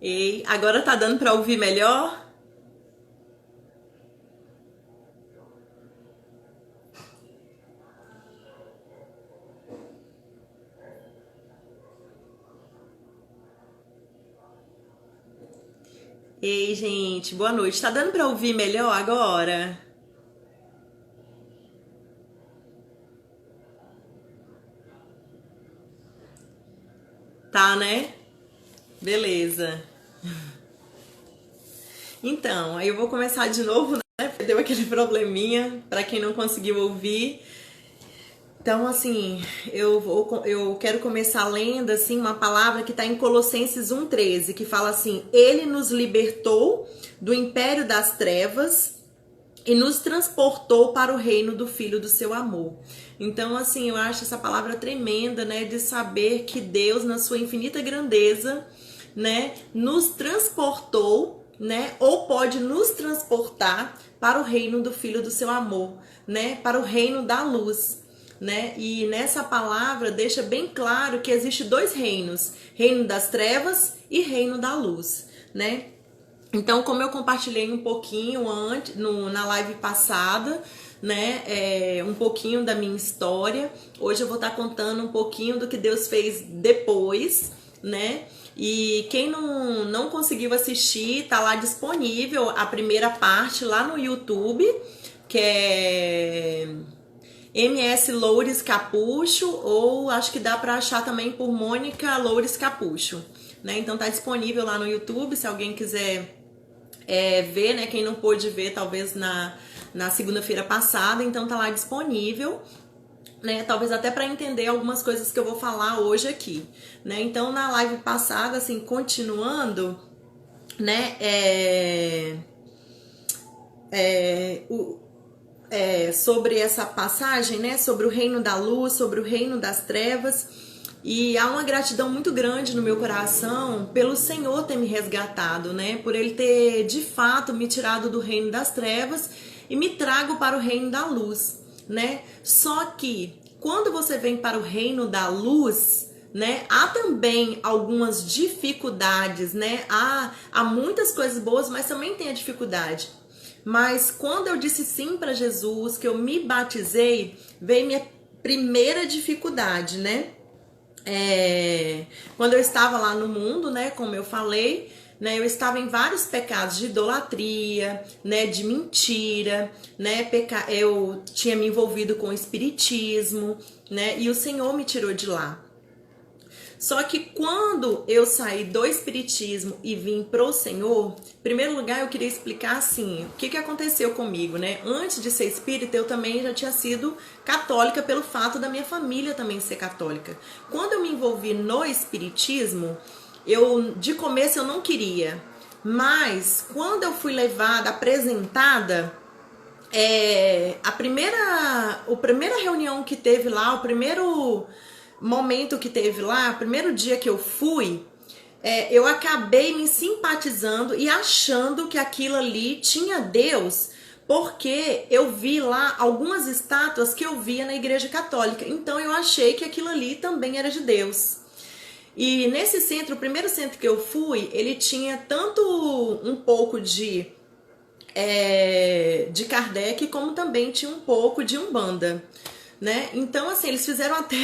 Ei, agora tá dando pra ouvir melhor? Ei, gente, boa noite. Tá dando pra ouvir melhor agora? Tá, né? Beleza. Então, aí eu vou começar de novo, né? Porque deu aquele probleminha pra quem não conseguiu ouvir. Então, assim, eu quero começar lendo assim uma palavra que está em Colossenses 1:13, que fala assim: Ele nos libertou do império das trevas e nos transportou para o reino do Filho do seu amor. Então, assim, eu acho essa palavra tremenda, né, de saber que Deus, na sua infinita grandeza, né, nos transportou, né, ou pode nos transportar para o reino do Filho do seu amor, né, para o reino da luz. Né? E nessa palavra deixa bem claro que existe dois reinos: reino das trevas e reino da luz, né? Então, como eu compartilhei um pouquinho antes na live passada, né, um pouquinho da minha história, hoje eu vou estar contando um pouquinho do que Deus fez depois, né? E quem não conseguiu assistir, tá lá disponível a primeira parte lá no YouTube, que é MS Loures Capucho, ou acho que dá para achar também por Mônica Loures Capucho, né? Então tá disponível lá no YouTube, se alguém quiser ver, né? Quem não pôde ver talvez na segunda-feira passada, então tá lá disponível, né? Talvez até para entender algumas coisas que eu vou falar hoje aqui, né? Então na live passada, assim, continuando, né? Sobre essa passagem, né? Sobre o reino da luz, sobre o reino das trevas. E há uma gratidão muito grande no meu coração pelo Senhor ter me resgatado, né? Por Ele ter, de fato, me tirado do reino das trevas e me trago para o reino da luz, né? Só que, quando você vem para o reino da luz, né, há também algumas dificuldades, né? Há muitas coisas boas, mas também tem a dificuldade. Mas quando eu disse sim para Jesus, que eu me batizei, veio minha primeira dificuldade, né? Quando eu estava lá no mundo, né, como eu falei, né, eu estava em vários pecados de idolatria, né, de mentira, né, eu tinha me envolvido com o espiritismo, né, e o Senhor me tirou de lá. Só que quando eu saí do espiritismo e vim pro Senhor, em primeiro lugar eu queria explicar assim, o que aconteceu comigo, né? Antes de ser espírita, eu também já tinha sido católica pelo fato da minha família também ser católica. Quando eu me envolvi no espiritismo, de começo eu não queria, mas quando eu fui levada, apresentada, a primeira reunião que teve lá, o primeiro momento que teve lá, o primeiro dia que eu fui, eu acabei me simpatizando e achando que aquilo ali tinha Deus, porque eu vi lá algumas estátuas que eu via na igreja católica. Então eu achei que aquilo ali também era de Deus. E nesse centro, o primeiro centro que eu fui, ele tinha tanto um pouco de Kardec, como também tinha um pouco de Umbanda, né? Então, assim, eles fizeram até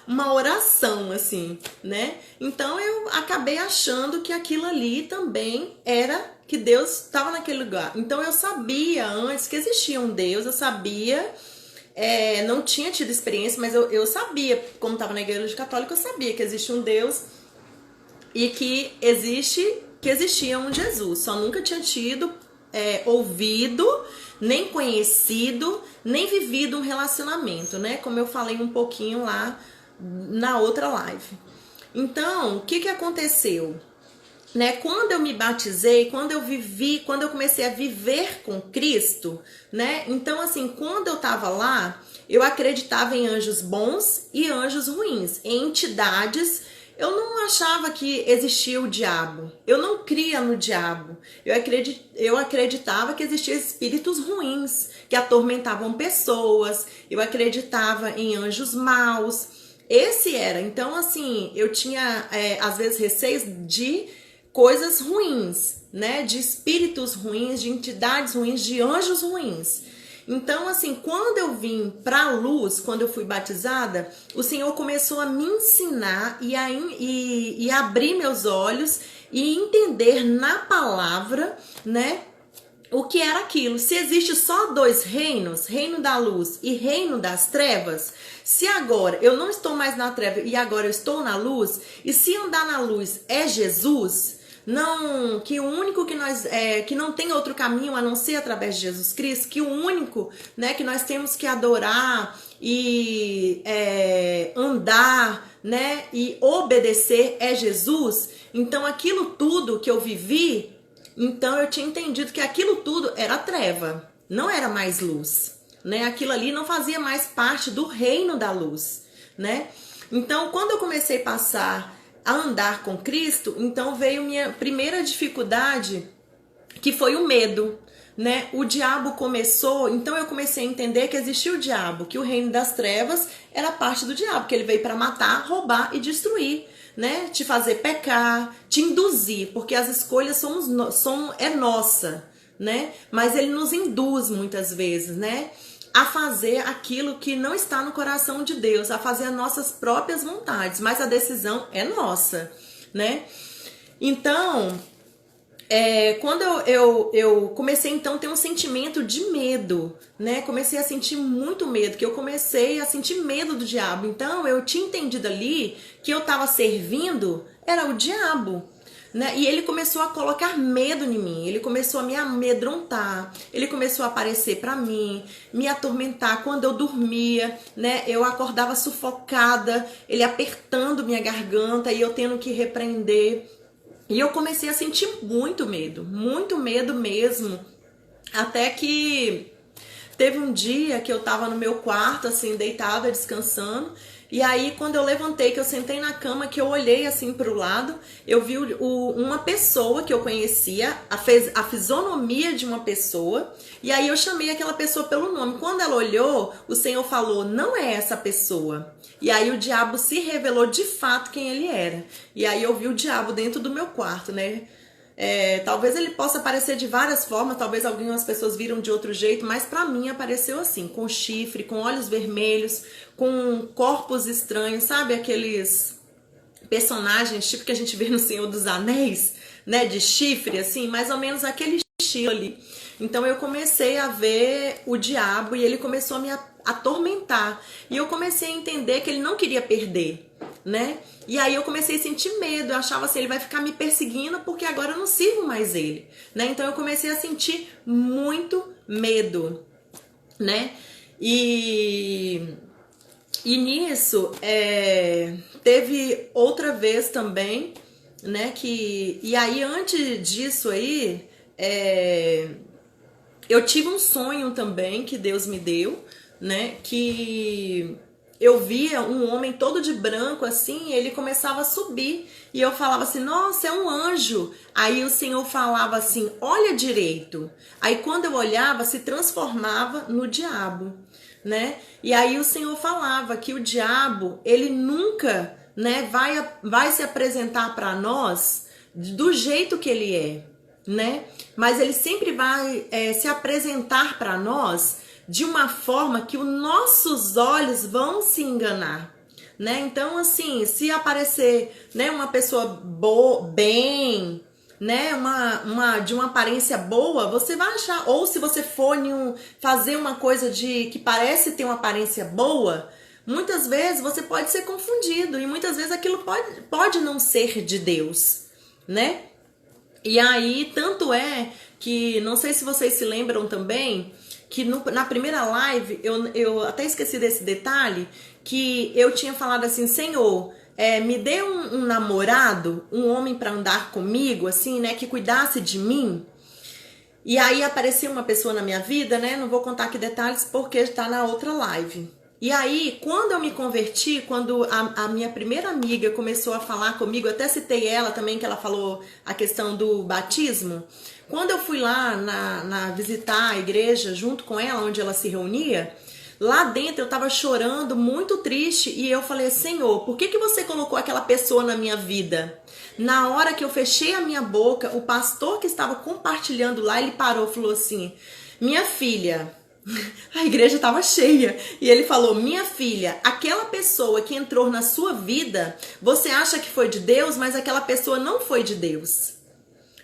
uma oração, assim, né? Então, eu acabei achando que aquilo ali também era que Deus estava naquele lugar. Então, eu sabia antes que existia um Deus, eu sabia, não tinha tido experiência, mas eu sabia, como estava na igreja católica, eu sabia que existia um Deus e que existia um Jesus. Só nunca tinha tido ouvido, nem conhecido, nem vivido um relacionamento, né? Como eu falei um pouquinho lá na outra live. Então, o que aconteceu? Né? Quando eu me batizei, quando eu comecei a viver com Cristo, né? Então, assim, quando eu tava lá, eu acreditava em anjos bons e anjos ruins, em entidades. Eu não achava que existia o diabo. Eu não cria no diabo. Eu acreditava que existiam espíritos ruins que atormentavam pessoas. Eu acreditava em anjos maus. Esse era. Então, assim, eu tinha, às vezes, receios de coisas ruins, né? De espíritos ruins, de entidades ruins, de anjos ruins. Então, assim, quando eu vim para a luz, quando eu fui batizada, o Senhor começou a me ensinar e abrir meus olhos e entender na palavra, né, o que era aquilo. Se existe só dois reinos, reino da luz e reino das trevas, se agora eu não estou mais na treva e agora eu estou na luz, e se andar na luz é Jesus, não, que o único que nós que não tem outro caminho a não ser através de Jesus Cristo, que o único, né, que nós temos que adorar e andar, né, e obedecer é Jesus. Então aquilo tudo que eu vivi, então eu tinha entendido que aquilo tudo era treva, não era mais luz, né? Aquilo ali não fazia mais parte do reino da luz, né? Então quando eu comecei a passar a andar com Cristo, então veio minha primeira dificuldade, que foi o medo, né? O diabo começou, então eu comecei a entender que existia o diabo, que o reino das trevas era parte do diabo, que ele veio para matar, roubar e destruir, né? Te fazer pecar, te induzir, porque as escolhas é nossa, né? Mas ele nos induz muitas vezes, né, a fazer aquilo que não está no coração de Deus, a fazer as nossas próprias vontades, mas a decisão é nossa, né? Então, quando eu comecei então a ter um sentimento de medo, né? Comecei a sentir muito medo, que eu comecei a sentir medo do diabo. Então eu tinha entendido ali que eu estava servindo era o diabo, né? E ele começou a colocar medo em mim, ele começou a me amedrontar, ele começou a aparecer para mim, me atormentar quando eu dormia, né? Eu acordava sufocada, ele apertando minha garganta e eu tendo que repreender. E eu comecei a sentir muito medo mesmo, até que teve um dia que eu tava no meu quarto, assim, deitada, descansando, e aí quando eu levantei, que eu sentei na cama, que eu olhei assim pro lado, eu vi uma pessoa que eu conhecia, a fisionomia de uma pessoa, e aí eu chamei aquela pessoa pelo nome. Quando ela olhou, o Senhor falou, não é essa pessoa. E aí o diabo se revelou de fato quem ele era. E aí eu vi o diabo dentro do meu quarto, né? Talvez ele possa aparecer de várias formas, talvez algumas pessoas viram de outro jeito, mas pra mim apareceu assim, com chifre, com olhos vermelhos, com corpos estranhos, sabe? Aqueles personagens tipo que a gente vê no Senhor dos Anéis, né? De chifre, assim, mais ou menos aquele estilo ali. Então eu comecei a ver o diabo e ele começou a me atormentar. E eu comecei a entender que ele não queria perder, né? E aí eu comecei a sentir medo, eu achava assim, ele vai ficar me perseguindo porque agora eu não sirvo mais ele, né? Então eu comecei a sentir muito medo, né? E nisso, teve outra vez também, né? E aí antes disso aí, eu tive um sonho também que Deus me deu, né? Que eu via um homem todo de branco assim, ele começava a subir e eu falava assim, nossa, é um anjo. Aí o Senhor falava assim, olha direito. Aí quando eu olhava, se transformava no diabo, né? E aí o Senhor falava que o diabo, ele nunca, né, vai se apresentar para nós do jeito que ele é, né? Mas ele sempre vai se apresentar para nós de uma forma que os nossos olhos vão se enganar, né? Então, assim, se aparecer, né, uma pessoa bem, né, de uma aparência boa, você vai achar, ou se você for fazer uma coisa que parece ter uma aparência boa, muitas vezes você pode ser confundido, e muitas vezes aquilo pode não ser de Deus, né? E aí, tanto é que, não sei se vocês se lembram também, que na primeira live, eu até esqueci desse detalhe, que eu tinha falado assim, Senhor, me dê um namorado, um homem para andar comigo, assim, né, que cuidasse de mim. E aí apareceu uma pessoa na minha vida, né, não vou contar aqui detalhes porque está na outra live. E aí, quando eu me converti, quando a minha primeira amiga começou a falar comigo, eu até citei ela também, que ela falou a questão do batismo. Quando eu fui lá visitar a igreja junto com ela, onde ela se reunia, Lá dentro eu tava chorando, muito triste, e eu falei: Senhor, por que você colocou aquela pessoa na minha vida? Na hora que eu fechei a minha boca, o pastor que estava compartilhando lá, ele parou e falou assim: minha filha, a igreja estava cheia, e ele falou: minha filha, aquela pessoa que entrou na sua vida, você acha que foi de Deus, mas aquela pessoa não foi de Deus.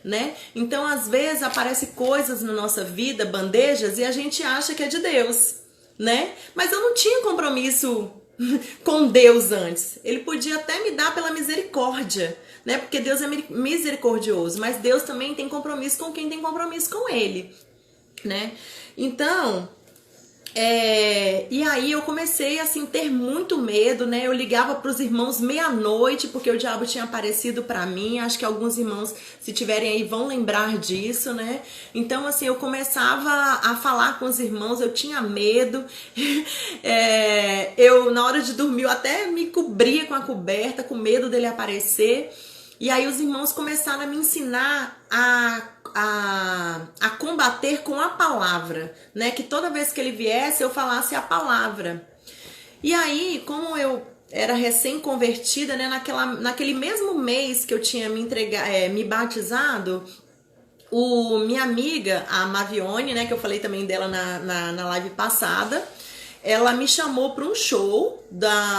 Né? Então, às vezes, aparecem coisas na nossa vida, bandejas, e a gente acha que é de Deus, né? Mas eu não tinha compromisso com Deus antes. Ele podia até me dar pela misericórdia, né? Porque Deus é misericordioso, mas Deus também tem compromisso com quem tem compromisso com Ele, né? Então, e aí eu comecei assim ter muito medo, né? Eu ligava para os irmãos meia-noite porque o diabo tinha aparecido para mim. Acho que alguns irmãos, se tiverem aí, vão lembrar disso, né? Então assim, eu começava a falar com os irmãos, eu tinha medo. Eu na hora de dormir eu até me cobria com a coberta, com medo dele aparecer. E aí os irmãos começaram a me ensinar a combater com a palavra, né? Que toda vez que ele viesse eu falasse a palavra. E aí, como eu era recém-convertida, né? Naquele mesmo mês que eu tinha me batizado, minha amiga, a Mavione, né? Que eu falei também dela na live passada, ela me chamou para um show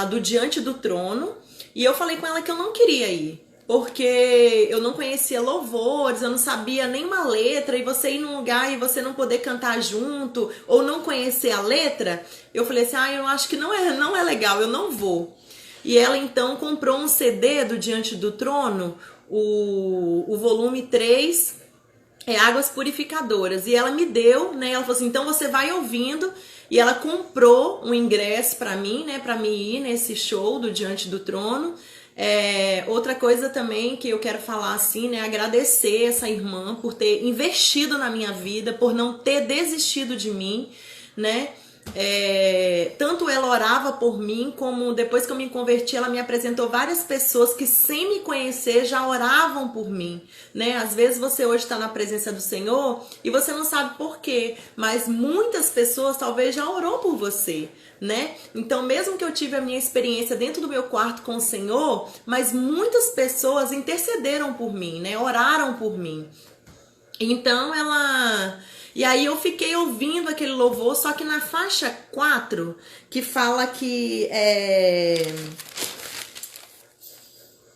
do Diante do Trono, e eu falei com ela que eu não queria ir. Porque eu não conhecia louvores, eu não sabia nenhuma letra, e você ir num lugar e você não poder cantar junto, ou não conhecer a letra, eu falei assim: eu acho que não é legal, eu não vou. E ela então comprou um CD do Diante do Trono, o volume 3, Águas Purificadoras, e ela me deu, né? Ela falou assim: então você vai ouvindo, e ela comprou um ingresso para mim, né? Para mim ir nesse show do Diante do Trono. Outra coisa também que eu quero falar assim, né? Agradecer essa irmã por ter investido na minha vida, por não ter desistido de mim, né? Tanto ela orava por mim, como depois que eu me converti, ela me apresentou várias pessoas que, sem me conhecer, já oravam por mim, né? Às vezes você hoje está na presença do Senhor e você não sabe por quê, mas muitas pessoas talvez já orou por você, né? Então, mesmo que eu tive a minha experiência dentro do meu quarto com o Senhor, mas muitas pessoas intercederam por mim, né? Oraram por mim. Então, E aí eu fiquei ouvindo aquele louvor, só que na faixa 4, que fala que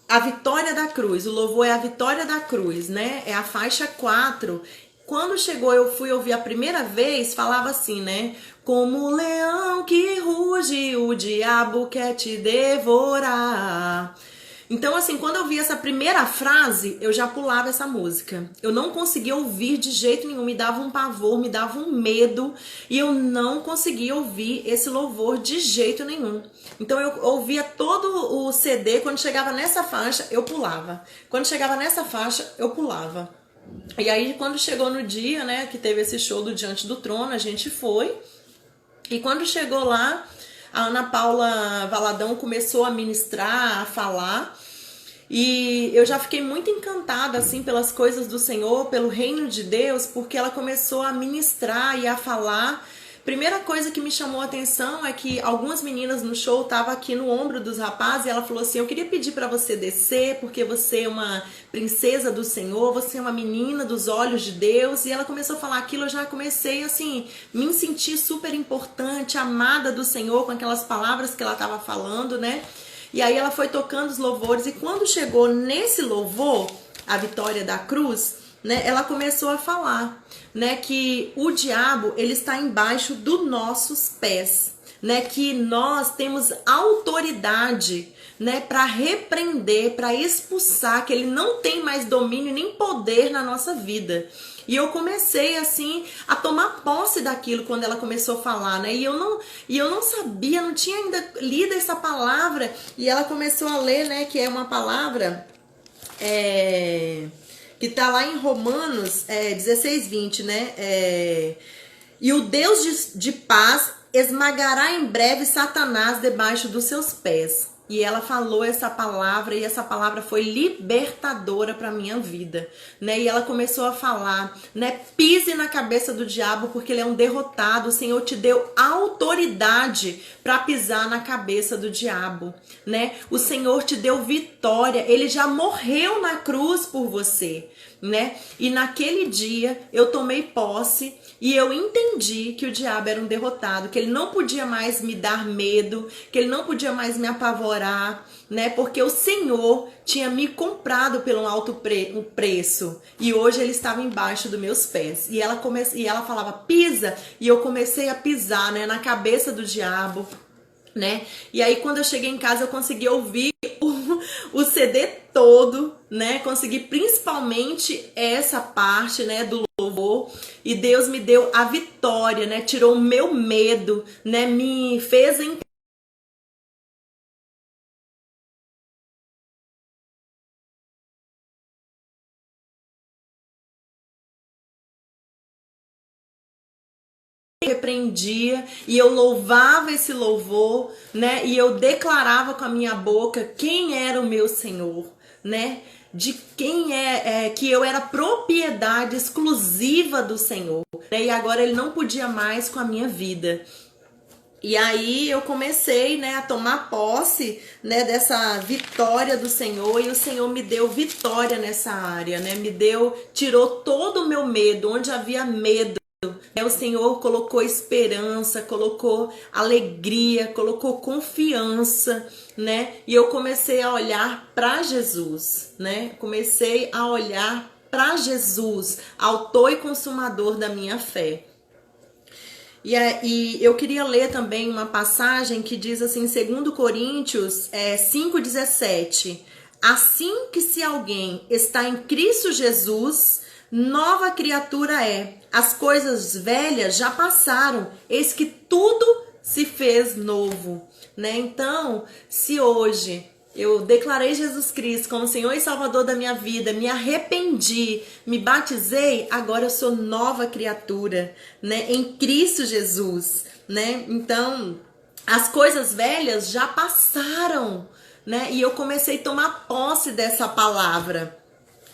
a vitória da cruz, o louvor é a vitória da cruz, né? É a faixa 4. Quando chegou, eu fui ouvir a primeira vez, falava assim, né? Como o leão que ruge, o diabo quer te devorar. Então, assim, quando eu vi essa primeira frase, eu já pulava essa música. Eu não conseguia ouvir de jeito nenhum, me dava um pavor, me dava um medo, e eu não conseguia ouvir esse louvor de jeito nenhum. Então, eu ouvia todo o CD, quando chegava nessa faixa, eu pulava. Quando chegava nessa faixa, eu pulava. E aí, quando chegou no dia, né, que teve esse show do Diante do Trono, a gente foi. E quando chegou lá, a Ana Paula Valadão começou a ministrar, a falar, e eu já fiquei muito encantada assim pelas coisas do Senhor, pelo reino de Deus, porque ela começou a ministrar e a falar. Primeira coisa que me chamou a atenção é que algumas meninas no show estavam aqui no ombro dos rapazes, e ela falou assim: eu queria pedir para você descer, porque você é uma princesa do Senhor, você é uma menina dos olhos de Deus. E ela começou a falar aquilo, eu já comecei assim, me sentir super importante, amada do Senhor, com aquelas palavras que ela estava falando, né? E aí ela foi tocando os louvores, e quando chegou nesse louvor, a vitória da cruz, né, ela começou a falar, né, que o diabo, ele está embaixo dos nossos pés, né, que nós temos autoridade, né, para repreender, para expulsar, que ele não tem mais domínio nem poder na nossa vida. E eu comecei assim a tomar posse daquilo quando ela começou a falar, né? E eu não sabia, não tinha ainda lido essa palavra, e ela começou a ler, né, que é uma palavra que tá lá em Romanos 16:20, né? E o Deus de paz esmagará em breve Satanás debaixo dos seus pés. E ela falou essa palavra e essa palavra foi libertadora para minha vida, né? E ela começou a falar, né? Pise na cabeça do diabo porque ele é um derrotado. O Senhor te deu autoridade para pisar na cabeça do diabo, né? O Senhor te deu vitória. Ele já morreu na cruz por você, né? E naquele dia eu tomei posse e eu entendi que o diabo era um derrotado, que ele não podia mais me dar medo, que ele não podia mais me apavorar, né? Porque o Senhor tinha me comprado pelo alto preço e hoje ele estava embaixo dos meus pés. E ela falava, pisa, e eu comecei a pisar, né, na cabeça do diabo, né? E aí quando eu cheguei em casa eu consegui ouvir o CD todo, né? Consegui principalmente essa parte, né, do louvor, e Deus me deu a vitória, né? Tirou o meu medo, né? Me fez repreendia e eu louvava esse louvor, né? E eu declarava com a minha boca quem era o meu Senhor, né? De quem que eu era propriedade exclusiva do Senhor, né? E agora ele não podia mais com a minha vida. E aí eu comecei, né, a tomar posse, né, dessa vitória do Senhor, e o Senhor me deu vitória nessa área, né? Tirou todo o meu medo, onde havia medo. O Senhor colocou esperança, colocou alegria, colocou confiança, né? E eu comecei a olhar para Jesus, né? Comecei a olhar para Jesus, autor e consumador da minha fé. E eu queria ler também uma passagem que diz assim, em 2 Coríntios 5,17. Assim que se alguém está em Cristo Jesus, nova criatura é. As coisas velhas já passaram, eis que tudo se fez novo, né? Então, se hoje eu declarei Jesus Cristo como Senhor e Salvador da minha vida, me arrependi, me batizei, agora eu sou nova criatura, né? Em Cristo Jesus, né? Então, as coisas velhas já passaram, né? E eu comecei a tomar posse dessa palavra.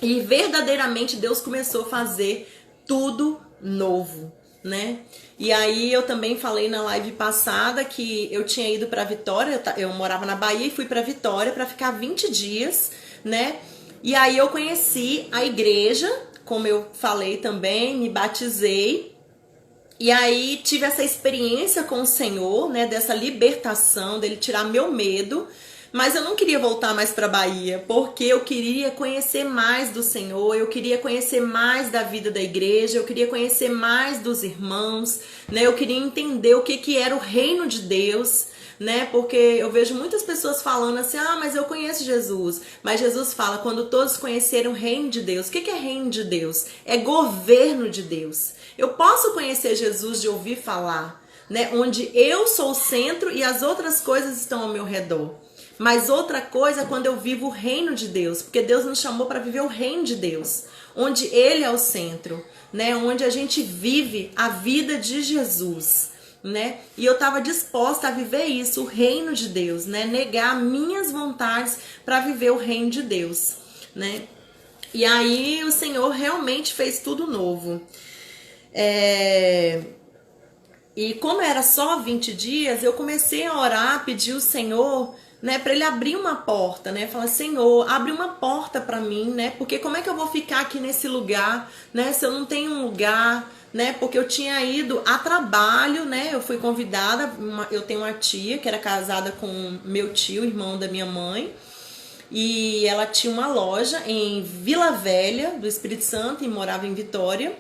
E verdadeiramente Deus começou a fazer tudo novo, né? E aí eu também falei na live passada que eu tinha ido para Vitória, eu morava na Bahia e fui para Vitória para ficar 20 dias, né? E aí eu conheci a igreja, como eu falei também, me batizei. E aí tive essa experiência com o Senhor, né, dessa libertação, dele tirar meu medo. Mas eu não queria voltar mais para a Bahia, porque eu queria conhecer mais do Senhor, eu queria conhecer mais da vida da igreja, eu queria conhecer mais dos irmãos, né? Eu queria entender o que era o reino de Deus, né? Porque eu vejo muitas pessoas falando assim, mas eu conheço Jesus. Mas Jesus fala, quando todos conhecerem o reino de Deus. O que é reino de Deus? É governo de Deus. Eu posso conhecer Jesus de ouvir falar, né? Onde eu sou o centro e as outras coisas estão ao meu redor. Mas outra coisa é quando eu vivo o reino de Deus, porque Deus nos chamou para viver o reino de Deus, onde Ele é o centro, né? Onde a gente vive a vida de Jesus, né? E eu estava disposta a viver isso, o reino de Deus, né? Negar minhas vontades para viver o reino de Deus, né? E aí o Senhor realmente fez tudo novo. E como era só 20 dias, eu comecei a orar, pedir ao Senhor, né, para ele abrir uma porta, né? Falar, Senhor, abre uma porta para mim, né? Porque como é que eu vou ficar aqui nesse lugar, né? Se eu não tenho um lugar, né? Porque eu tinha ido a trabalho, né? Eu fui convidada, eu tenho uma tia que era casada com meu tio, irmão da minha mãe, e ela tinha uma loja em Vila Velha do Espírito Santo e morava em Vitória.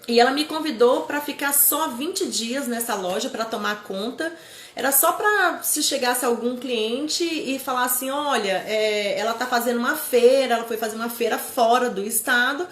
E ela me convidou para ficar só 20 dias nessa loja para tomar conta. Era só para se chegasse algum cliente e falar assim, olha, ela tá fazendo uma feira, ela foi fazer uma feira fora do estado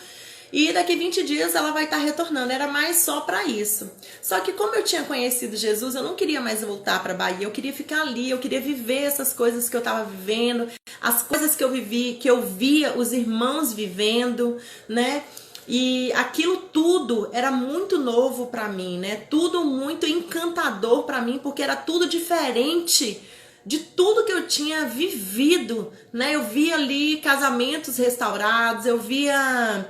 e daqui 20 dias ela vai estar retornando. Era mais só para isso. Só que como eu tinha conhecido Jesus, eu não queria mais voltar para Bahia, eu queria ficar ali, eu queria viver essas coisas que eu tava vivendo, as coisas que eu vivi, que eu via os irmãos vivendo, né? E aquilo tudo era muito novo para mim, né? Tudo muito encantador para mim, porque era tudo diferente de tudo que eu tinha vivido, né? Eu via ali casamentos restaurados, eu via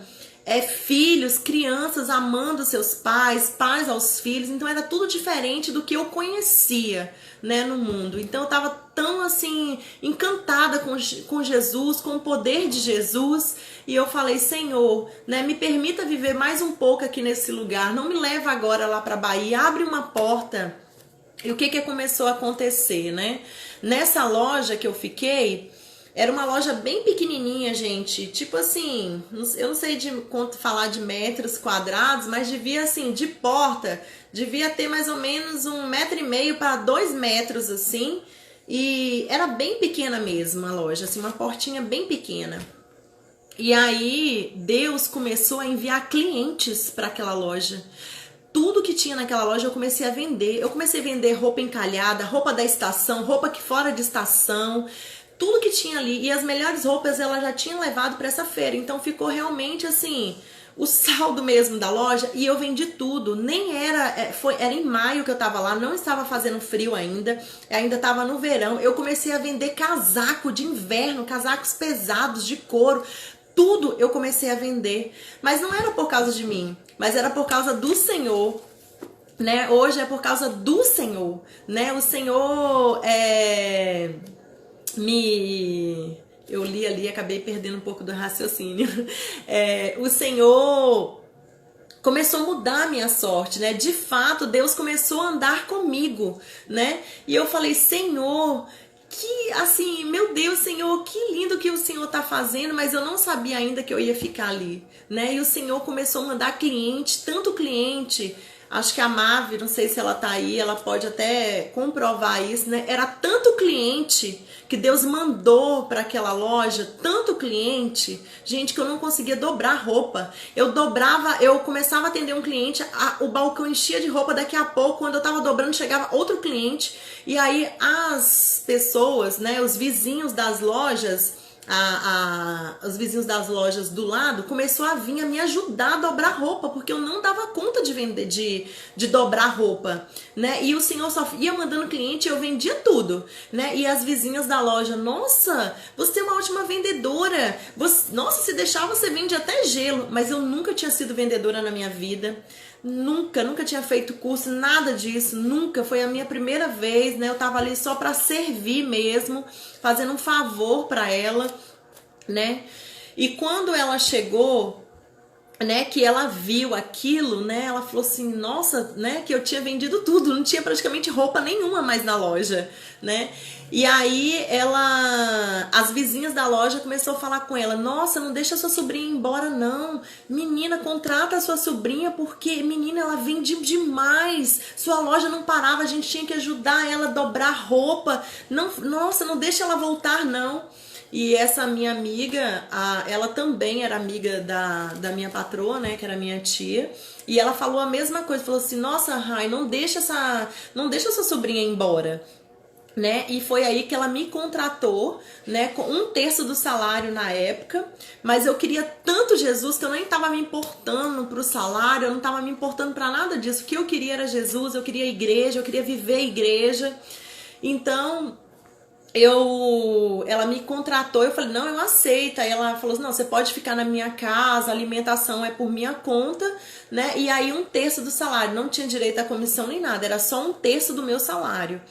filhos, crianças amando seus pais, pais aos filhos, então era tudo diferente do que eu conhecia, né, no mundo. Então eu tava tão assim encantada com Jesus, com o poder de Jesus, e eu falei: Senhor, né, me permita viver mais um pouco aqui nesse lugar, não me leva agora lá para Bahia, abre uma porta. E o que começou a acontecer, né? Nessa loja que eu fiquei, era uma loja bem pequenininha, gente. Tipo assim, eu não sei de quanto falar de metros quadrados, mas devia assim, de porta, devia ter mais ou menos 1,5 para 2 metros, assim. E era bem pequena mesmo a loja, assim, uma portinha bem pequena. E aí, Deus começou a enviar clientes para aquela loja. Tudo que tinha naquela loja eu comecei a vender. Eu comecei a vender roupa encalhada, roupa da estação, roupa que fora de estação, tudo que tinha ali. E as melhores roupas ela já tinha levado para essa feira. Então ficou realmente assim, o saldo mesmo da loja. E eu vendi tudo. Nem era, era em maio que eu tava lá, não estava fazendo frio ainda tava no verão. Eu comecei a vender casaco de inverno, casacos pesados de couro. Tudo eu comecei a vender, mas não era por causa de mim, mas era por causa do Senhor, né? Hoje é por causa do Senhor, né? O Senhor eu li ali, acabei perdendo um pouco do raciocínio. O Senhor começou a mudar a minha sorte, né? De fato, Deus começou a andar comigo, né? E eu falei: Senhor, que assim, meu Deus, Senhor, que lindo que o Senhor tá fazendo, mas eu não sabia ainda que eu ia ficar ali, né? E o Senhor começou a mandar cliente, tanto cliente, acho que a Mavi, não sei se ela tá aí, ela pode até comprovar isso, né? Era tanto cliente que Deus mandou para aquela loja, tanto cliente, gente, que eu não conseguia dobrar roupa. Eu começava a atender um cliente, o balcão enchia de roupa, daqui a pouco, quando eu tava dobrando, chegava outro cliente, e aí as pessoas, né, os vizinhos das lojas, os vizinhos das lojas do lado começou a vir a me ajudar a dobrar roupa, porque eu não dava conta de vender, de dobrar roupa, né? E o Senhor só ia mandando cliente e eu vendia tudo, né? E as vizinhas da loja: nossa, você é uma ótima vendedora, nossa, se deixar você vende até gelo. Mas eu nunca tinha sido vendedora na minha vida. Nunca tinha feito curso, nada disso, nunca. Foi a minha primeira vez, né? Eu tava ali só para servir mesmo, fazendo um favor para ela, né? E quando ela chegou, né, que ela viu aquilo, né, ela falou assim: nossa, né, que eu tinha vendido tudo, não tinha praticamente roupa nenhuma mais na loja, né? E aí as vizinhas da loja começou a falar com ela: nossa, não deixa sua sobrinha ir embora não, menina, contrata a sua sobrinha, porque menina, ela vende demais, sua loja não parava, a gente tinha que ajudar ela a dobrar roupa, não, nossa, não deixa ela voltar não. E essa minha amiga, ela também era amiga da minha patroa, né, que era minha tia, e ela falou a mesma coisa, falou assim: nossa, Rai, não deixa sua sobrinha ir embora, né? E foi aí que ela me contratou, né, com 1/3 do salário na época, mas eu queria tanto Jesus que eu nem tava me importando pro salário, eu não tava me importando para nada disso. O que eu queria era Jesus, eu queria a igreja, eu queria viver a igreja. Então ela me contratou, eu falei: não, eu aceito. Aí ela falou assim: não, você pode ficar na minha casa, a alimentação é por minha conta, né? E aí 1/3 do salário, não tinha direito à comissão nem nada, era só 1/3 do meu salário.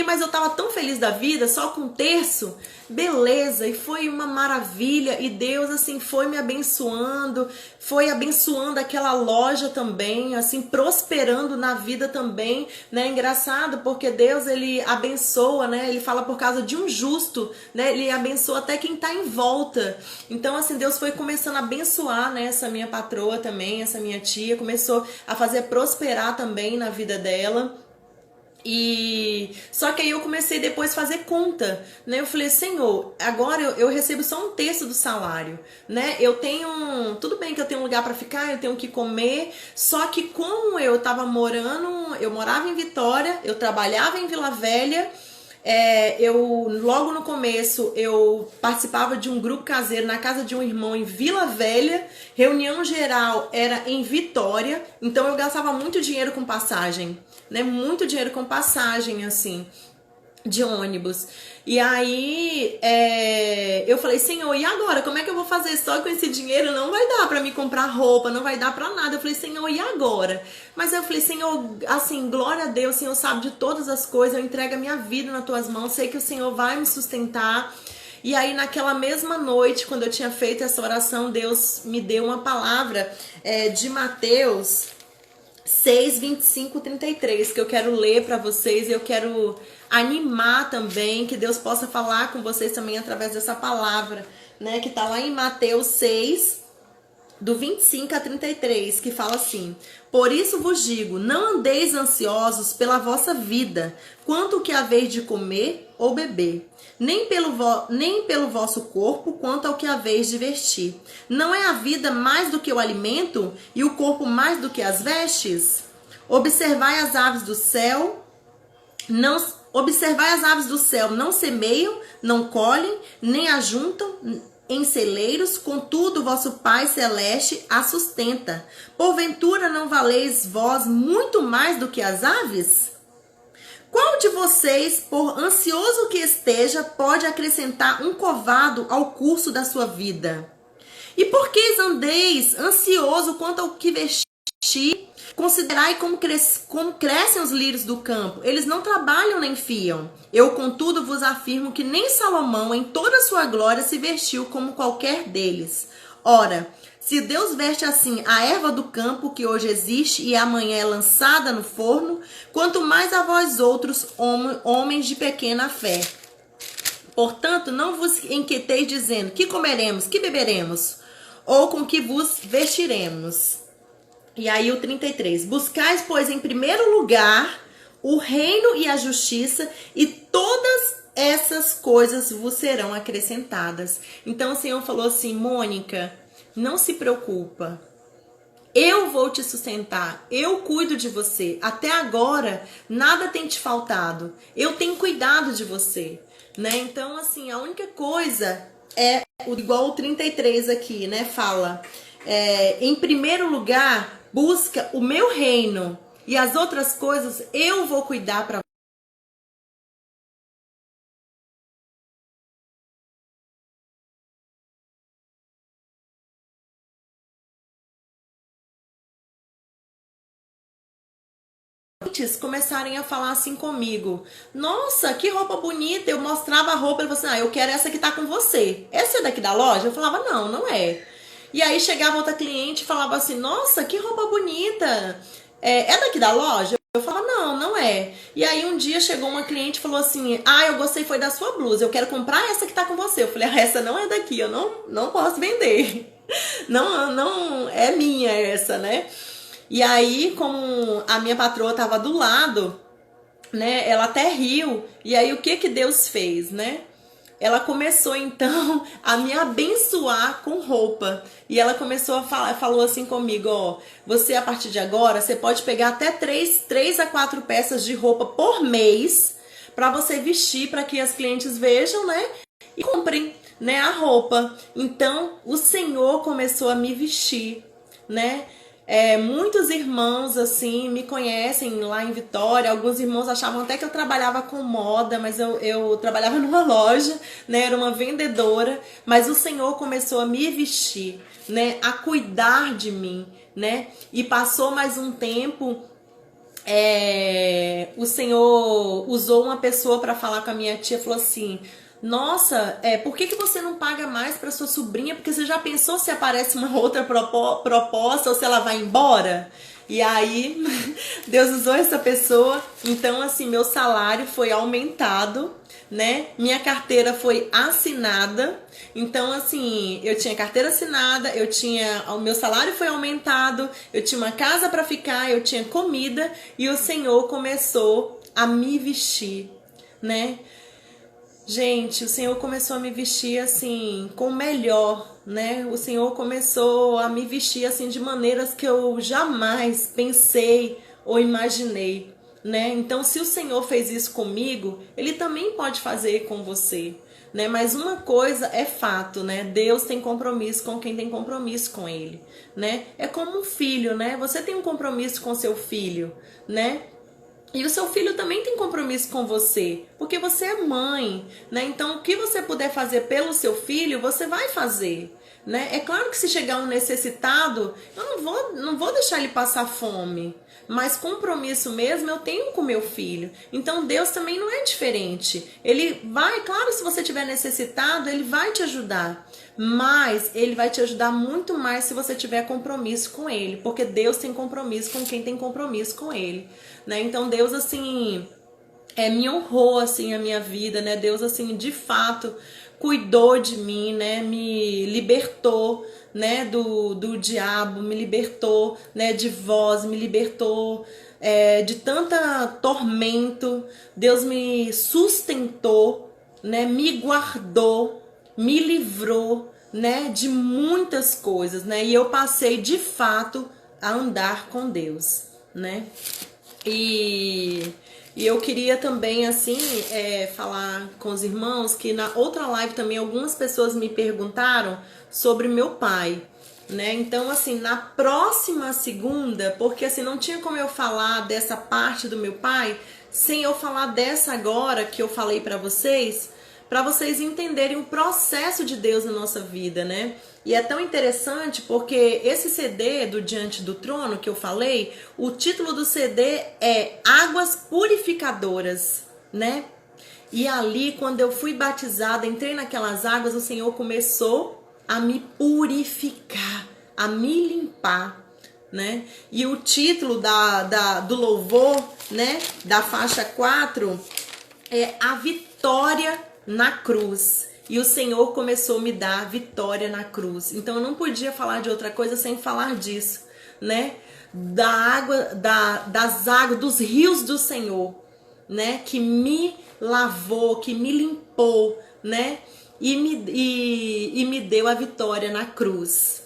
Mas eu tava tão feliz da vida, só com 1/3, beleza, e foi uma maravilha, e Deus, assim, foi me abençoando, foi abençoando aquela loja também, assim, prosperando na vida também, né? Engraçado, porque Deus, ele abençoa, né? Ele fala por causa de um justo, né? Ele abençoa até quem tá em volta. Então, assim, Deus foi começando a abençoar, né, essa minha patroa também, essa minha tia, começou a fazer prosperar também na vida dela. E só que aí eu comecei depois a fazer conta, né? Eu falei: Senhor, agora eu recebo só 1/3 do salário, né? Eu tenho, tudo bem que eu tenho um lugar para ficar, eu tenho que comer, só que como eu morava em Vitória, eu trabalhava em Vila Velha. Logo no começo eu participava de um grupo caseiro na casa de um irmão em Vila Velha, reunião geral era em Vitória, então eu gastava muito dinheiro com passagem, né? Muito dinheiro com passagem, assim. de ônibus. E aí eu falei, Senhor, e agora? Como é que eu vou fazer? Só com esse dinheiro não vai dar pra me comprar roupa, não vai dar pra nada. Eu falei, Senhor, e agora? Mas eu falei, Senhor, assim, glória a Deus, o Senhor sabe de todas as coisas, eu entrego a minha vida nas tuas mãos, sei que o Senhor vai me sustentar. E aí naquela mesma noite, quando eu tinha feito essa oração, Deus me deu uma palavra de Mateus 6, 25, 33, que eu quero ler para vocês, e eu quero animar também, que Deus possa falar com vocês também através dessa palavra, né, que tá lá em Mateus 6, do 25 a 33, que fala assim: por isso vos digo, não andeis ansiosos pela vossa vida, quanto o que haveis de comer ou beber, nem pelo vosso corpo, quanto ao que haveis de vestir. Não é a vida mais do que o alimento, e o corpo mais do que as vestes? Observai as aves do céu, não semeiam, não colhem, nem ajuntam em celeiros, contudo vosso Pai Celeste a sustenta. Porventura não valeis vós muito mais do que as aves? Qual de vocês, por ansioso que esteja, pode acrescentar um covado ao curso da sua vida? E por que andeis ansioso quanto ao que vestir? Considerai como crescem os lírios do campo. Eles não trabalham nem fiam. Eu, contudo, vos afirmo que nem Salomão, em toda a sua glória, se vestiu como qualquer deles. Ora, se Deus veste assim a erva do campo, que hoje existe e amanhã é lançada no forno, quanto mais a vós outros, homens de pequena fé. Portanto, não vos inquieteis dizendo: que comeremos, que beberemos, ou com que vos vestiremos. E aí o 33. Buscais, pois, em primeiro lugar o reino e a justiça, e todas essas coisas vos serão acrescentadas. Então o Senhor falou assim: Mônica, não se preocupa. Eu vou te sustentar, eu cuido de você. Até agora, nada tem te faltado. Eu tenho cuidado de você, né? Então, assim, a única coisa é, igual o 33 aqui, né? Fala, em primeiro lugar, busca o meu reino, e as outras coisas eu vou cuidar para começarem a falar assim comigo. Nossa, que roupa bonita. Eu mostrava a roupa e ele falou assim: eu quero essa que tá com você. Essa é daqui da loja? Eu falava: não, não é. E aí chegava outra cliente e falava assim: nossa, que roupa bonita. É daqui da loja? Eu falava: não, não é. E aí um dia chegou uma cliente e falou assim: eu gostei foi da sua blusa, eu quero comprar essa que tá com você. Eu falei: essa não é daqui, eu não posso vender. Não é minha essa, né? E aí, como a minha patroa tava do lado, né, ela até riu. E aí, o que Deus fez, né? Ela começou, então, a me abençoar com roupa. E ela começou a falar, falou assim comigo: ó, você, a partir de agora, você pode pegar até 3 a 4 peças de roupa por mês para você vestir, para que as clientes vejam, né? E comprem, né, a roupa. Então, o Senhor começou a me vestir, né? Muitos irmãos assim me conhecem lá em Vitória. Alguns irmãos achavam até que eu trabalhava com moda, mas eu trabalhava numa loja, né? Era uma vendedora. Mas o Senhor começou a me vestir, né? A cuidar de mim, né? E passou mais um tempo. O Senhor usou uma pessoa para falar com a minha tia. Falou assim: nossa, por que você não paga mais para sua sobrinha? Porque você já pensou se aparece uma outra proposta ou se ela vai embora? E aí, Deus usou essa pessoa. Então, assim, meu salário foi aumentado, né? Minha carteira foi assinada. Então, assim, eu tinha carteira assinada, o meu salário foi aumentado, eu tinha uma casa para ficar, eu tinha comida, e o Senhor começou a me vestir, né? Gente, o Senhor começou a me vestir assim, com o melhor, né? O Senhor começou a me vestir assim de maneiras que eu jamais pensei ou imaginei, né? Então, se o Senhor fez isso comigo, Ele também pode fazer com você, né? Mas uma coisa é fato, né? Deus tem compromisso com quem tem compromisso com Ele, né? É como um filho, né? Você tem um compromisso com seu filho, né? E o seu filho também tem compromisso com você, porque você é mãe, né? Então, o que você puder fazer pelo seu filho, você vai fazer, né? É claro que se chegar um necessitado, eu não vou deixar ele passar fome, mas compromisso mesmo eu tenho com meu filho. Então, Deus também não é diferente. Ele vai, claro, se você tiver necessitado, ele vai te ajudar. Mas ele vai te ajudar muito mais se você tiver compromisso com ele, porque Deus tem compromisso com quem tem compromisso com ele, né? Então Deus assim me honrou assim a minha vida, né? Deus assim de fato cuidou de mim, né? Me libertou, né? Do diabo, me libertou, né? De voz, me libertou de tanta tormento. Deus me sustentou, né? Me guardou, me livrou, né, de muitas coisas, né? E eu passei de fato a andar com Deus, né? E, e eu queria também, assim, falar com os irmãos que na outra live também algumas pessoas me perguntaram sobre meu pai, né? Então, assim, na próxima segunda, porque assim, não tinha como eu falar dessa parte do meu pai sem eu falar dessa agora que eu falei para vocês entenderem o processo de Deus na nossa vida, né? E é tão interessante porque esse CD do Diante do Trono que eu falei, o título do CD é Águas Purificadoras, né? E ali, quando eu fui batizada, entrei naquelas águas, o Senhor começou a me purificar, a me limpar, né? E o título do louvor, né, da faixa 4 é A Vitória na Cruz. E o Senhor começou a me dar vitória na cruz. Então eu não podia falar de outra coisa sem falar disso, né? Da água, das águas, dos rios do Senhor, né? Que me lavou, que me limpou, né? E me deu a vitória na cruz,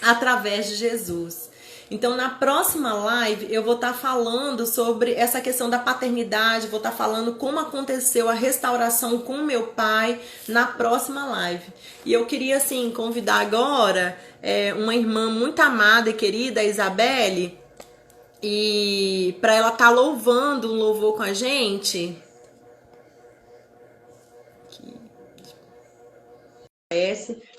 através de Jesus. Então, na próxima live, eu vou estar falando sobre essa questão da paternidade, vou estar falando como aconteceu a restauração com meu pai na próxima live. E eu queria, assim, convidar agora uma irmã muito amada e querida, a Isabelle, e para ela estar louvando um louvor com a gente.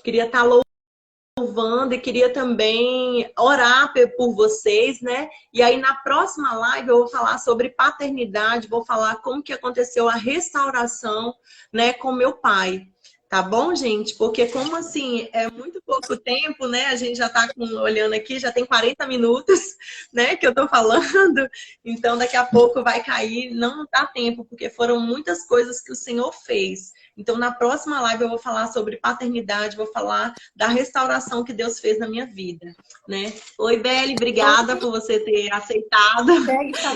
Queria estar louvando e queria também orar por vocês, né? E aí na próxima live eu vou falar sobre paternidade, vou falar como que aconteceu a restauração, né, com meu pai. Tá bom, gente? Porque como assim, é muito pouco tempo, né? A gente já tá olhando aqui, já tem 40 minutos, né, que eu tô falando. Então daqui a pouco vai cair, não dá tempo, porque foram muitas coisas que o Senhor fez. Então na próxima live eu vou falar sobre paternidade, vou falar da restauração que Deus fez na minha vida, né? Oi, Beli, obrigada por você ter aceitado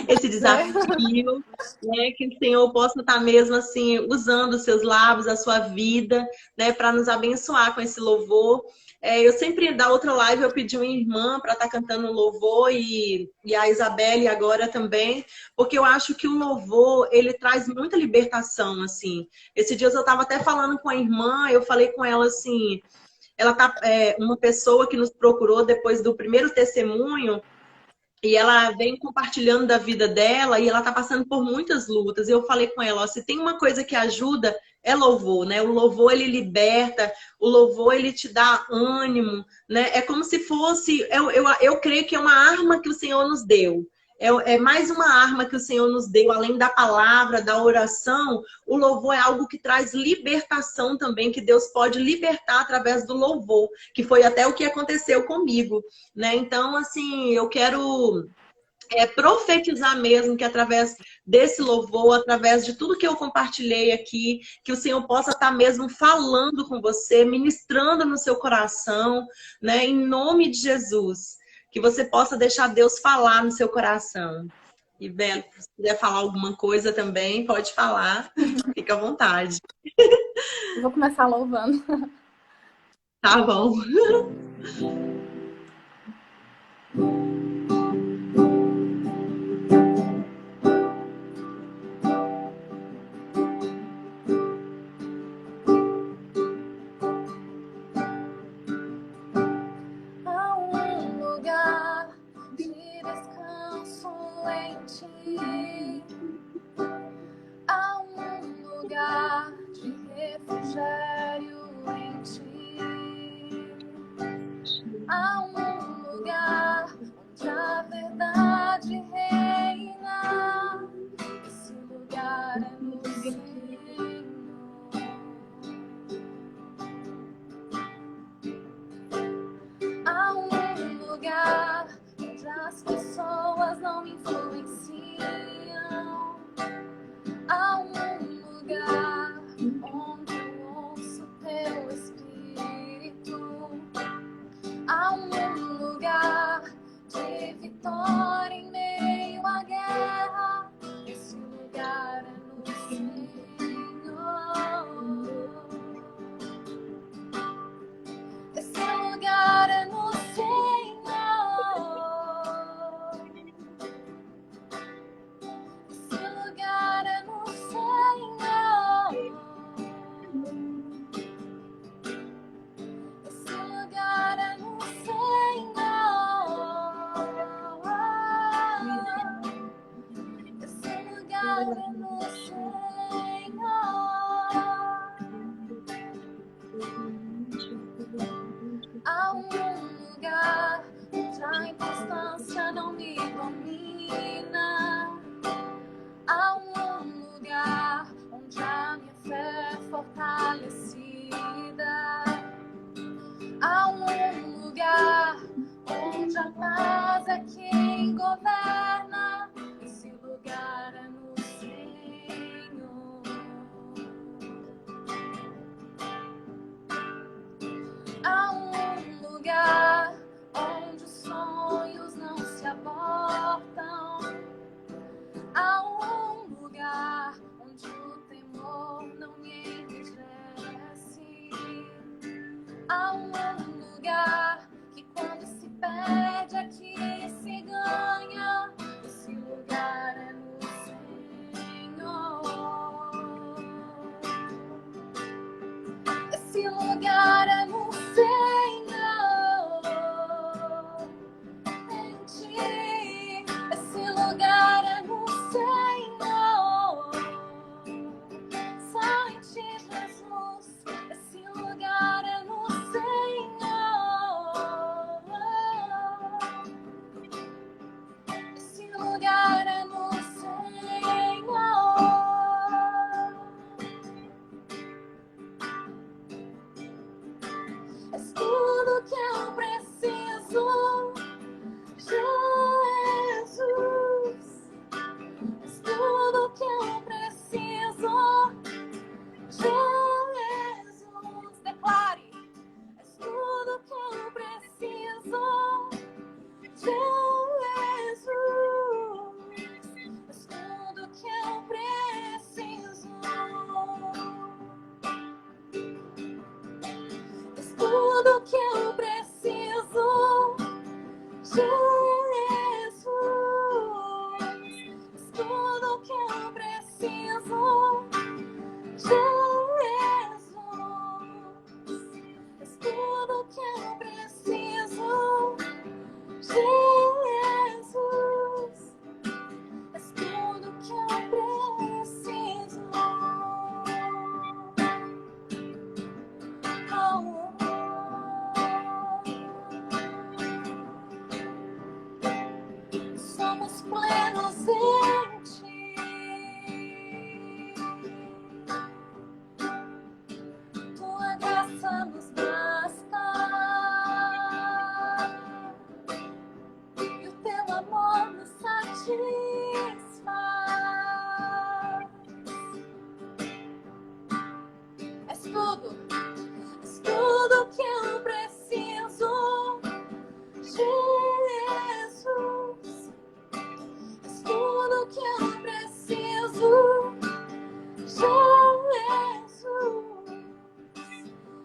esse desafio, né? Que o Senhor possa estar mesmo assim usando os seus lábios, a sua vida, né? Para nos abençoar com esse louvor. Eu sempre, da outra live, eu pedi uma irmã para estar cantando um louvor e a Isabelle agora também, porque eu acho que o louvor, ele traz muita libertação, assim. Esses dias eu estava até falando com a irmã, eu falei com ela assim, ela tá uma pessoa que nos procurou depois do primeiro testemunho e ela vem compartilhando da vida dela e ela tá passando por muitas lutas. E eu falei com ela, ó, se tem uma coisa que ajuda é louvor, né? O louvor ele liberta, o louvor ele te dá ânimo, né? É como se fosse, eu creio que é uma arma que o Senhor nos deu. É mais uma arma que o Senhor nos deu, além da palavra, da oração. O louvor é algo que traz libertação também, que Deus pode libertar através do louvor, que foi até o que aconteceu comigo, né? Então, assim, eu quero profetizar mesmo que através desse louvor, através de tudo que eu compartilhei aqui, que o Senhor possa estar mesmo falando com você, ministrando no seu coração, né? Em nome de Jesus. Que você possa deixar Deus falar no seu coração. E, Belo, se quiser falar alguma coisa também, pode falar. Fica à vontade. Eu vou começar louvando. Tá bom. Há um lugar de descanso em ti. Há um lugar onde a verdade reina. Esse lugar é no Senhor. Há um lugar onde as pessoas não me influenciam. Há um lugar onde eu ouço teu Espírito. Há um lugar de vitória em meio à guerra. Esse lugar é no Senhor. Esse lugar é no Senhor. Esse lugar é no Senhor. Esse lugar é no Senhor. Esse lugar é no Senhor. Há um lugar onde a inconstância não me domina. Há um lugar onde a minha fé é fortalecida. Há um lugar onde a paz é quem governa. Esse lugar é no Senhor. Há um lugar onde os sonhos não se abortam. Há um lugar onde o temor não me enrijece. Há um lugar que quando se perde aqui se ganha. Esse lugar é no Senhor. Esse lugar é no Senhor. Em ti. Esse lugar é no Senhor. Só em ti, Jesus. Esse lugar é no Senhor. Esse lugar é no Senhor. És tudo que eu preciso, Jesus. És tudo que eu preciso, Jesus. Declare. És tudo que eu preciso, Jesus. És tudo que eu preciso. És tudo que eu preciso, Jesus. És tudo que eu preciso, Jesus. És tudo que eu preciso, Jesus. És tudo que eu preciso. Somos plenos em ti. Tua graça nos basta. E o teu amor nos satisfaz. És tudo que eu preciso, Jesus. És tudo que eu preciso, Jesus.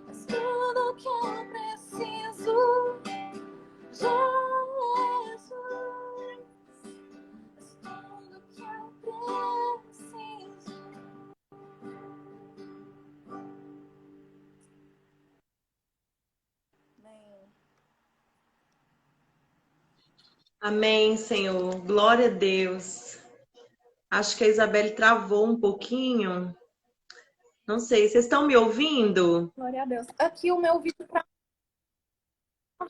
És tudo que eu preciso, Jesus. És tudo que eu preciso. Amém, Senhor. Glória a Deus. Acho que a Isabelle travou um pouquinho. Não sei, vocês estão me ouvindo? Glória a Deus. Aqui o meu vídeo tá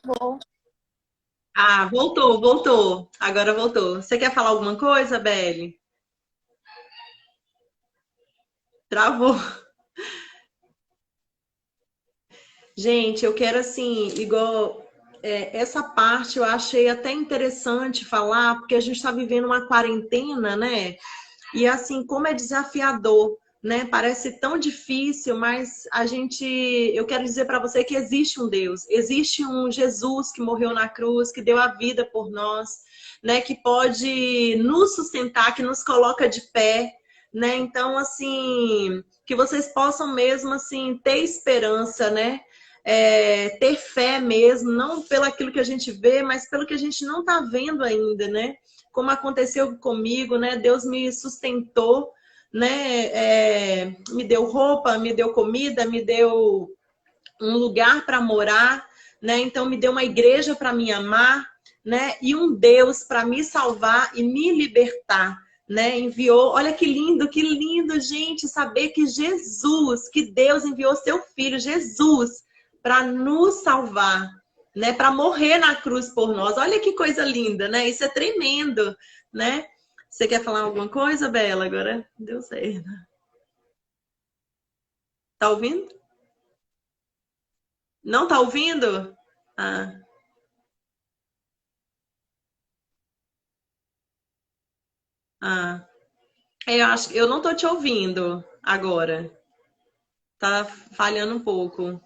travou. Ah, voltou, voltou. Agora voltou. Você quer falar alguma coisa, Belle? Travou. Gente, eu quero assim, igual essa parte eu achei até interessante falar, porque a gente está vivendo uma quarentena, né? E assim, como é desafiador, né? Parece tão difícil, mas eu quero dizer para você que existe um Deus, existe um Jesus que morreu na cruz, que deu a vida por nós, né? Que pode nos sustentar, que nos coloca de pé, né? Então, assim, que vocês possam mesmo assim ter esperança, né? Ter fé mesmo, não pelo aquilo que a gente vê, mas pelo que a gente não está vendo ainda, né? Como aconteceu comigo, né? Deus me sustentou, né? Me deu roupa, me deu comida, me deu um lugar para morar, né? Então me deu uma igreja para me amar, né? E um Deus para me salvar e me libertar, né? Enviou, olha que lindo, gente, saber que Jesus, que Deus enviou seu filho Jesus para nos salvar, né? Para morrer na cruz por nós. Olha que coisa linda, né? Isso é tremendo, né? Você quer falar alguma coisa, Bela? Agora deu certo. Tá ouvindo? Não tá ouvindo? Ah. Ah, eu acho que eu não tô te ouvindo agora. Tá falhando um pouco.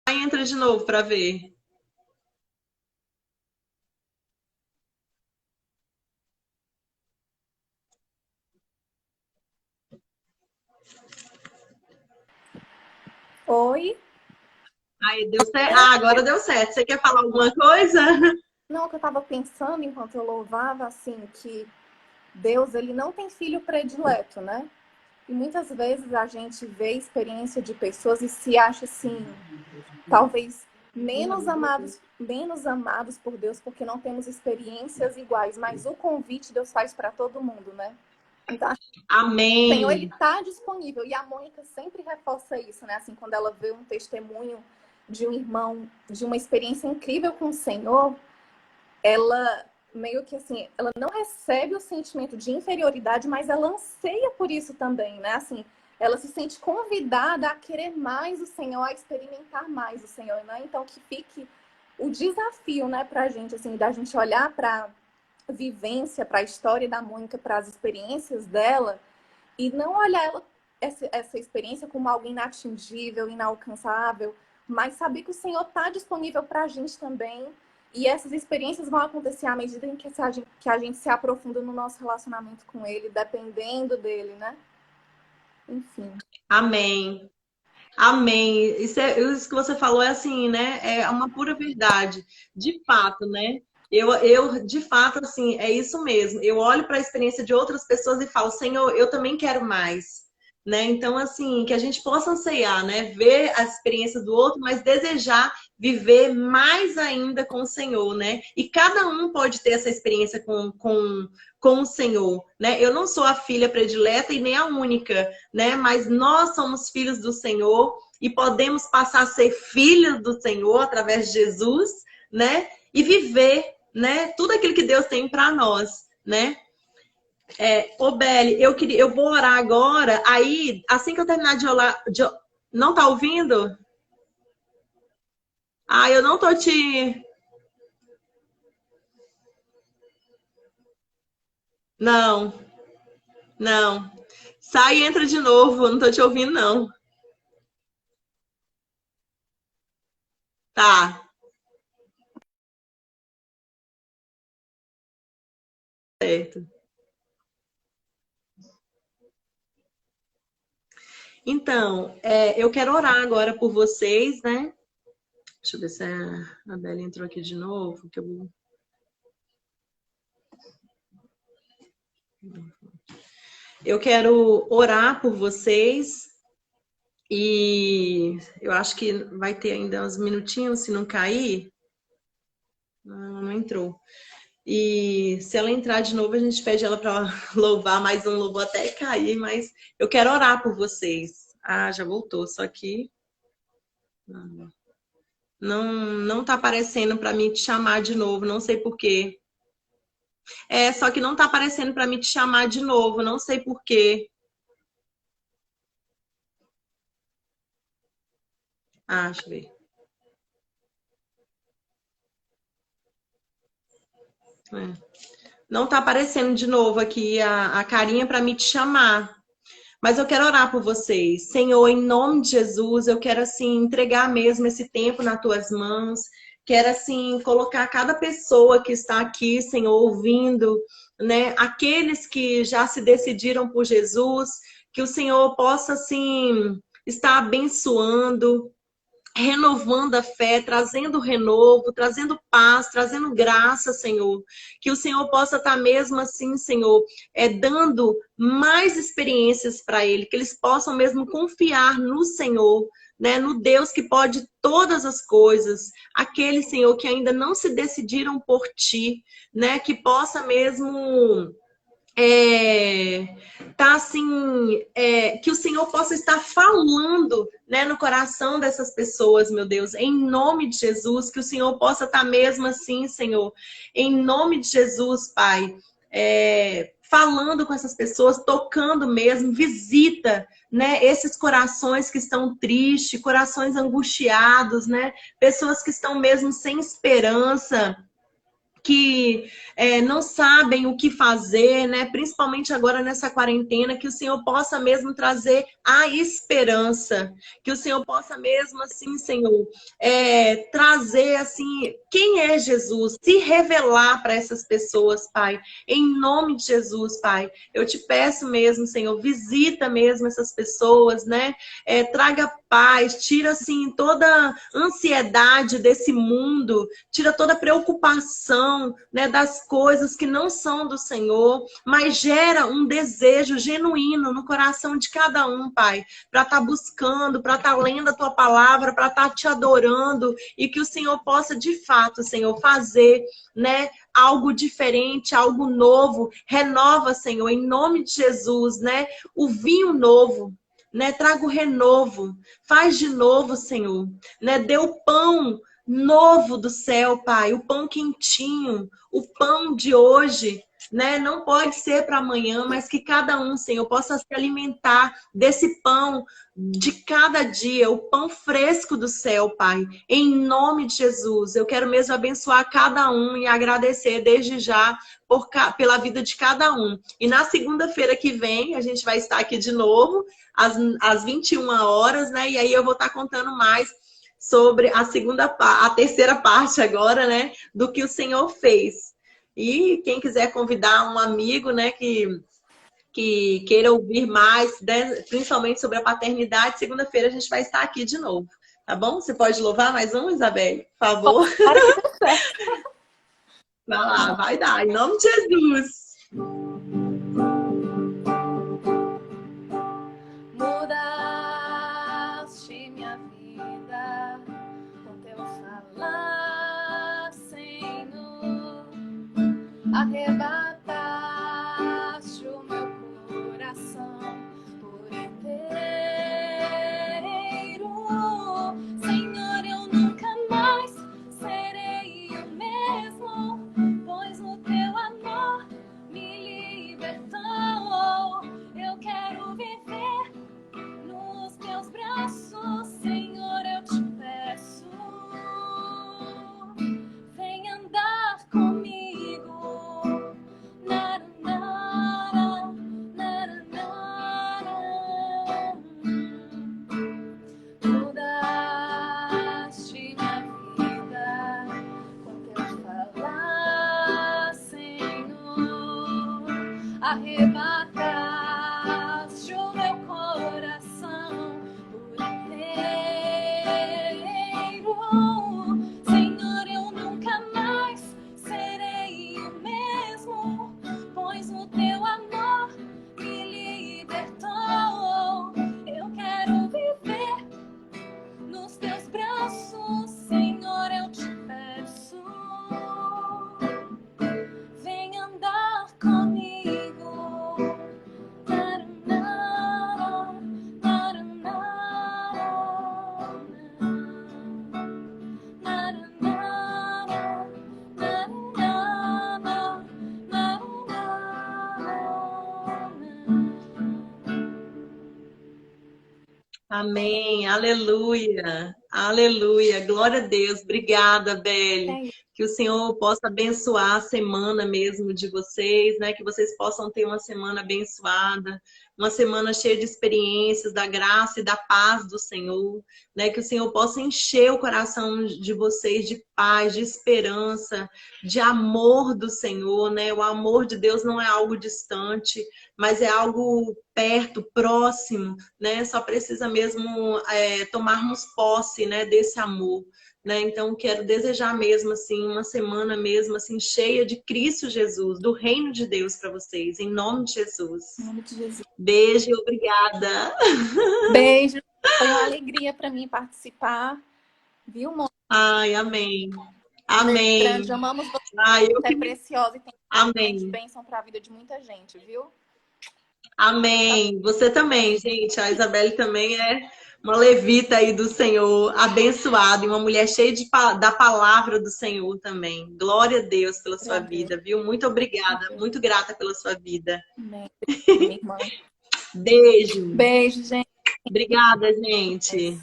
Aí entra de novo para ver. Oi? Aí deu certo. Ah, agora deu certo. Você quer falar alguma coisa? Não, que eu estava pensando enquanto eu louvava, assim, que Deus, ele não tem filho predileto, né? E muitas vezes a gente vê a experiência de pessoas e se acha, assim, talvez menos amados por Deus porque não temos experiências iguais, mas o convite Deus faz para todo mundo, né? Então, o Senhor, ele Amém. está disponível. E a Mônica sempre reforça isso, né? Assim, quando ela vê um testemunho de um irmão, de uma experiência incrível com o Senhor, ela meio que assim, ela não recebe o sentimento de inferioridade, mas ela anseia por isso também, né? Assim, ela se sente convidada a querer mais o Senhor, a experimentar mais o Senhor, né? Então que fique o desafio, né, pra gente, assim, da gente olhar para vivência, para a história da Mônica, para as experiências dela e não olhar essa experiência como algo inatingível, inalcançável, mas saber que o Senhor está disponível para a gente também. E essas experiências vão acontecer à medida em que a gente se aprofunda no nosso relacionamento com Ele, dependendo dele, né? Enfim. Amém. Amém. Isso que você falou é assim, né? É uma pura verdade. De fato, né? De fato, assim, é isso mesmo. Eu olho para a experiência de outras pessoas e falo, Senhor, eu também quero mais, né? Então, assim, que a gente possa anseiar, né? Ver a experiência do outro, mas desejar viver mais ainda com o Senhor, né? E cada um pode ter essa experiência com o Senhor, né? Eu não sou a filha predileta e nem a única, né? Mas nós somos filhos do Senhor e podemos passar a ser filhos do Senhor através de Jesus, né? E viver, né? Tudo aquilo que Deus tem para nós, né? Ô Beli, eu vou orar agora. Aí, assim que eu terminar de orar, não tá ouvindo? Ah, eu não tô te. Não, não. Sai e entra de novo. Não tô te ouvindo, não. Tá, certo. Então, eu quero orar agora por vocês, né? Deixa eu ver se a Bela entrou aqui de novo. Eu quero orar por vocês e eu acho que vai ter ainda uns minutinhos, se não cair. Não, não entrou. E se ela entrar de novo, a gente pede ela para louvar mais um louvor até cair, mas eu quero orar por vocês. Ah, já voltou, só que. Não tá aparecendo para mim te chamar de novo, não sei por quê. Só que não tá aparecendo para mim te chamar de novo, não sei por quê. Deixa eu ver. Não tá aparecendo de novo aqui a carinha para me te chamar. Mas eu quero orar por vocês. Senhor, em nome de Jesus, eu quero assim entregar mesmo esse tempo nas tuas mãos. Quero assim colocar cada pessoa que está aqui, Senhor, ouvindo, né? Aqueles que já se decidiram por Jesus, que o Senhor possa assim estar abençoando, renovando a fé, trazendo renovo, trazendo paz, trazendo graça, Senhor. Que o Senhor possa estar mesmo assim, Senhor, dando mais experiências para ele, que eles possam mesmo confiar no Senhor, né, no Deus que pode todas as coisas, aquele, Senhor, que ainda não se decidiram por ti, né, que possa mesmo tá assim, que o Senhor possa estar falando, né, no coração dessas pessoas, meu Deus, em nome de Jesus, que o Senhor possa estar mesmo assim, Senhor, em nome de Jesus, Pai, falando com essas pessoas, tocando mesmo, visita, né, esses corações que estão tristes, corações angustiados, né, pessoas que estão mesmo sem esperança, que não sabem o que fazer, né? Principalmente agora nessa quarentena, que o Senhor possa mesmo trazer a esperança, que o Senhor possa mesmo assim, Senhor, trazer assim, quem é Jesus, se revelar para essas pessoas, Pai, em nome de Jesus, Pai, eu te peço mesmo, Senhor, visita mesmo essas pessoas, né? Traga paz, tira assim toda ansiedade desse mundo, tira toda preocupação, né, das coisas que não são do Senhor, mas gera um desejo genuíno no coração de cada um, Pai, para estar buscando, para estar lendo a Tua palavra, para estar te adorando, e que o Senhor possa, de fato, Senhor, fazer, né, algo diferente, algo novo. Renova, Senhor, em nome de Jesus, né, o vinho novo, né, traga o renovo, faz de novo, Senhor, né, dê o pão novo do céu, Pai, o pão quentinho, o pão de hoje, né? Não pode ser para amanhã, mas que cada um, Senhor, possa se alimentar desse pão de cada dia, o pão fresco do céu, Pai. Em nome de Jesus, eu quero mesmo abençoar cada um e agradecer desde já pela vida de cada um. E na segunda-feira que vem, a gente vai estar aqui de novo, às 21 horas, né? E aí eu vou estar contando mais sobre a terceira parte agora, né, do que o Senhor fez. E quem quiser convidar um amigo, né, que queira ouvir mais, né, principalmente sobre a paternidade, segunda-feira a gente vai estar aqui de novo, tá bom? Você pode louvar mais um, Isabelle, por favor? Para que dê certo. Vai lá, vai dar, em nome de Jesus. Mudaste minha vida com teu falar, Senhor. Arrebataste o meu coração por inteiro. Senhor, eu nunca mais serei o mesmo, pois o teu amor me libertou. Eu quero viver nos teus braços, Senhor, eu te peço. Vem andar comigo, Amém, aleluia, aleluia, glória a Deus, obrigada, Belle. É isso. Que o Senhor possa abençoar a semana mesmo de vocês, né? Que vocês possam ter uma semana abençoada, uma semana cheia de experiências, da graça e da paz do Senhor, né? Que o Senhor possa encher o coração de vocês de paz, de esperança, de amor do Senhor, né? O amor de Deus não é algo distante, mas é algo perto, próximo, né? Só precisa mesmo tomarmos posse, né, desse amor, né? Então quero desejar mesmo assim uma semana mesmo assim cheia de Cristo Jesus, do reino de Deus para vocês, em nome de Jesus. Em nome de Jesus. Beijo, obrigada. Beijo. Foi uma alegria para mim participar, viu, Mônica? Ai, amém. Amém. Grande, amamos você. Ai, Você é preciosa e tem grande amém. bênção para a vida de muita gente, viu? Amém. Você também, gente. A Isabelle também é uma levita aí do Senhor, abençoada, e uma mulher cheia da palavra do Senhor também. Glória a Deus pela sua vida, viu? Muito obrigada, muito grata pela sua vida. Amém. Minha irmã. Beijo. Beijo, gente. Obrigada, gente.